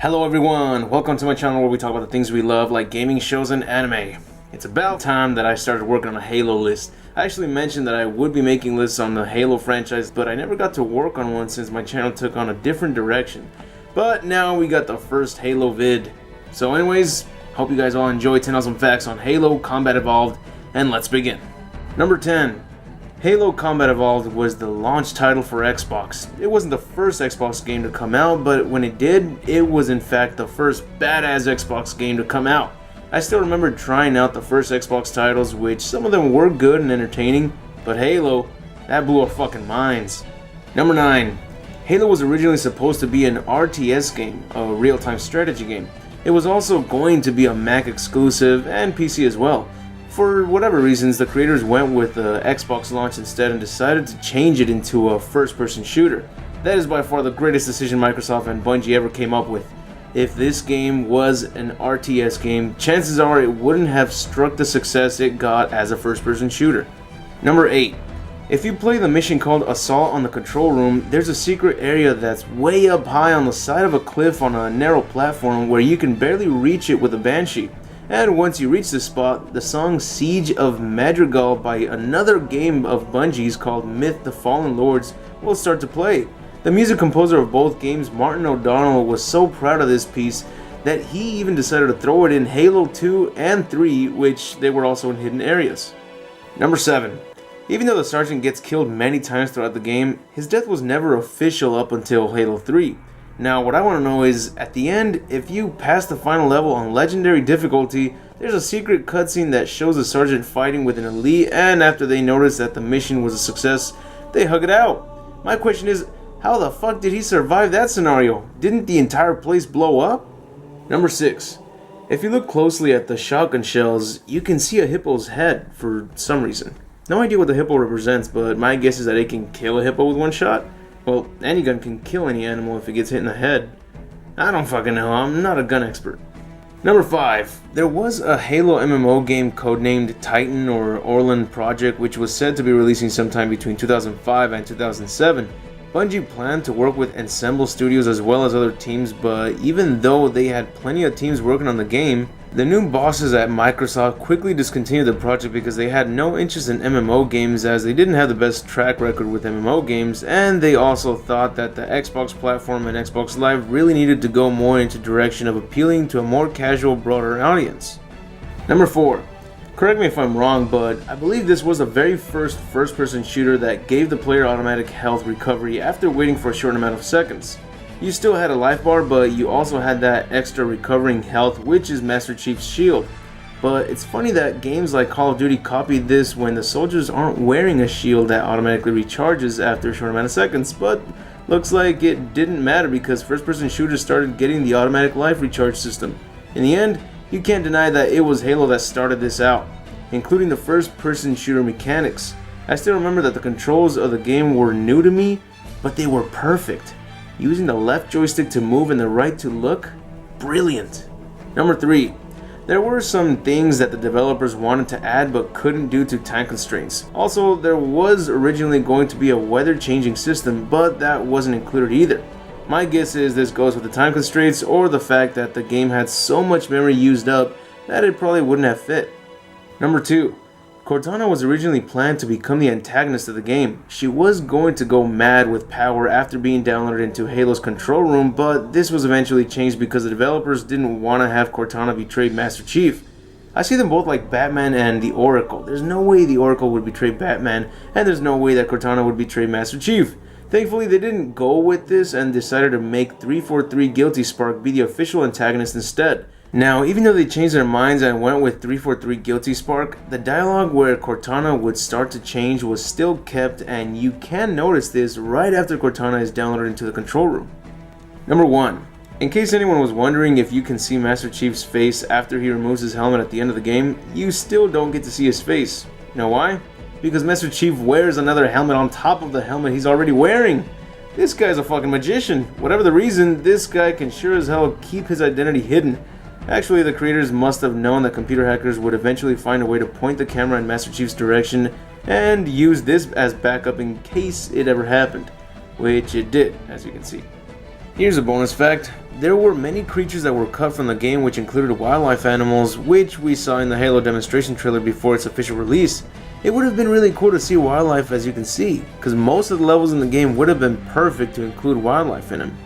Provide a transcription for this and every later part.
Hello everyone, welcome to my channel where we talk about the things we love like gaming shows and anime. It's about time that I started working on a Halo list. I actually mentioned that I would be making lists on the Halo franchise, but I never got to work on one since my channel took on a different direction. But now we got the first Halo vid. So anyways, hope you guys all enjoy 10,000 facts on Halo Combat Evolved, and let's begin. Number 10. Halo Combat Evolved was the launch title for Xbox. It wasn't the first Xbox game to come out, but when it did, it was in fact the first badass Xbox game to come out. I still remember trying out the first Xbox titles, which some of them were good and entertaining, but Halo, that blew our fucking minds. Number 9. Halo was originally supposed to be an RTS game, a real-time strategy game. It was also going to be a Mac exclusive and PC as well. For whatever reasons, the creators went with the Xbox launch instead and decided to change it into a first-person shooter. That is by far the greatest decision Microsoft and Bungie ever came up with. If this game was an RTS game, chances are it wouldn't have struck the success it got as a first-person shooter. Number 8. If you play the mission called Assault on the Control Room, there's a secret area that's way up high on the side of a cliff on a narrow platform where you can barely reach it with a Banshee. And once you reach this spot, the song Siege of Madrigal by another game of Bungie's called Myth the Fallen Lords will start to play. The music composer of both games, Martin O'Donnell, was so proud of this piece that he even decided to throw it in Halo 2 and 3, which they were also in hidden areas. Number 7. Even though the Sergeant gets killed many times throughout the game, his death was never official up until Halo 3. Now what I want to know is, at the end, if you pass the final level on Legendary difficulty, there's a secret cutscene that shows the Sergeant fighting with an elite, and after they notice that the mission was a success, they hug it out. My question is, how the fuck did he survive that scenario? Didn't the entire place blow up? Number 6. If you look closely at the shotgun shells, you can see a hippo's head for some reason. No idea what the hippo represents, but my guess is that it can kill a hippo with one shot. Well, any gun can kill any animal if it gets hit in the head. I don't fucking know, I'm not a gun expert. Number 5. There was a Halo MMO game codenamed Titan or Orlan Project, which was said to be releasing sometime between 2005 and 2007. Bungie planned to work with Ensemble Studios as well as other teams, but even though they had plenty of teams working on the game, the new bosses at Microsoft quickly discontinued the project because they had no interest in MMO games, as they didn't have the best track record with MMO games, and they also thought that the Xbox platform and Xbox Live really needed to go more into direction of appealing to a more casual, broader audience. Number 4. Correct me if I'm wrong, but I believe this was the very first-person shooter that gave the player automatic health recovery after waiting for a short amount of seconds. You still had a life bar, but you also had that extra recovering health, which is Master Chief's shield. But it's funny that games like Call of Duty copied this when the soldiers aren't wearing a shield that automatically recharges after a short amount of seconds, but looks like it didn't matter because first-person shooters started getting the automatic life recharge system. In the end, you can't deny that it was Halo that started this out, including the first-person shooter mechanics. I still remember that the controls of the game were new to me, but they were perfect. Using the left joystick to move and the right to look? Brilliant. Number 3. There were some things that the developers wanted to add but couldn't due to time constraints. Also, there was originally going to be a weather changing system, but that wasn't included either. My guess is this goes with the time constraints or the fact that the game had so much memory used up that it probably wouldn't have fit. Number 2. Cortana was originally planned to become the antagonist of the game. She was going to go mad with power after being downloaded into Halo's control room, but this was eventually changed because the developers didn't want to have Cortana betray Master Chief. I see them both like Batman and the Oracle. There's no way the Oracle would betray Batman, and there's no way that Cortana would betray Master Chief. Thankfully, they didn't go with this and decided to make 343 Guilty Spark be the official antagonist instead. Now, even though they changed their minds and went with 343 Guilty Spark, the dialogue where Cortana would start to change was still kept, and you can notice this right after Cortana is downloaded into the control room. Number 1. In case anyone was wondering if you can see Master Chief's face after he removes his helmet at the end of the game, you still don't get to see his face. You know why? Because Master Chief wears another helmet on top of the helmet he's already wearing. This guy's a fucking magician. Whatever the reason, this guy can sure as hell keep his identity hidden. Actually, the creators must have known that computer hackers would eventually find a way to point the camera in Master Chief's direction and use this as backup in case it ever happened, which it did, as you can see. Here's a bonus fact. there were many creatures that were cut from the game, which included wildlife animals, which we saw in the Halo demonstration trailer before its official release. It would have been really cool to see wildlife, as you can see, because most of the levels in the game would have been perfect to include wildlife in them.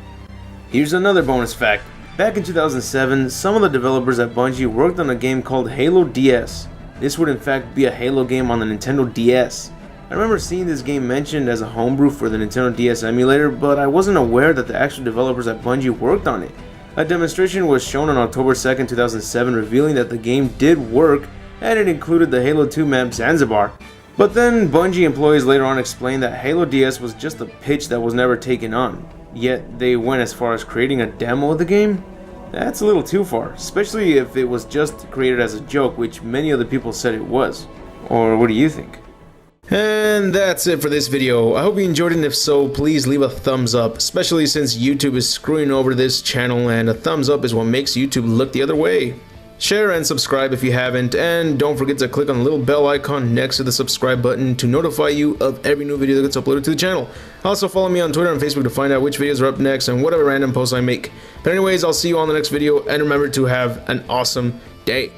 Here's another bonus fact. Back in 2007, some of the developers at Bungie worked on a game called Halo DS. This would in fact be a Halo game on the Nintendo DS. I remember seeing this game mentioned as a homebrew for the Nintendo DS emulator, but I wasn't aware that the actual developers at Bungie worked on it. A demonstration was shown on October 2nd, 2007, revealing that the game did work, and it included the Halo 2 map Zanzibar. But then Bungie employees later on explained that Halo DS was just a pitch that was never taken on. Yet they went as far as creating a demo of the game? That's a little too far, especially if it was just created as a joke, which many other people said it was. Or what do you think? And that's it for this video. I hope you enjoyed it, and if so, please leave a thumbs up, especially since YouTube is screwing over this channel, and a thumbs up is what makes YouTube look the other way. Share and subscribe if you haven't, and don't forget to click on the little bell icon next to the subscribe button to notify you of every new video that gets uploaded to the channel. Also follow me on Twitter and Facebook to find out which videos are up next and whatever random posts I make. But anyways, I'll see you on the next video, and remember to have an awesome day.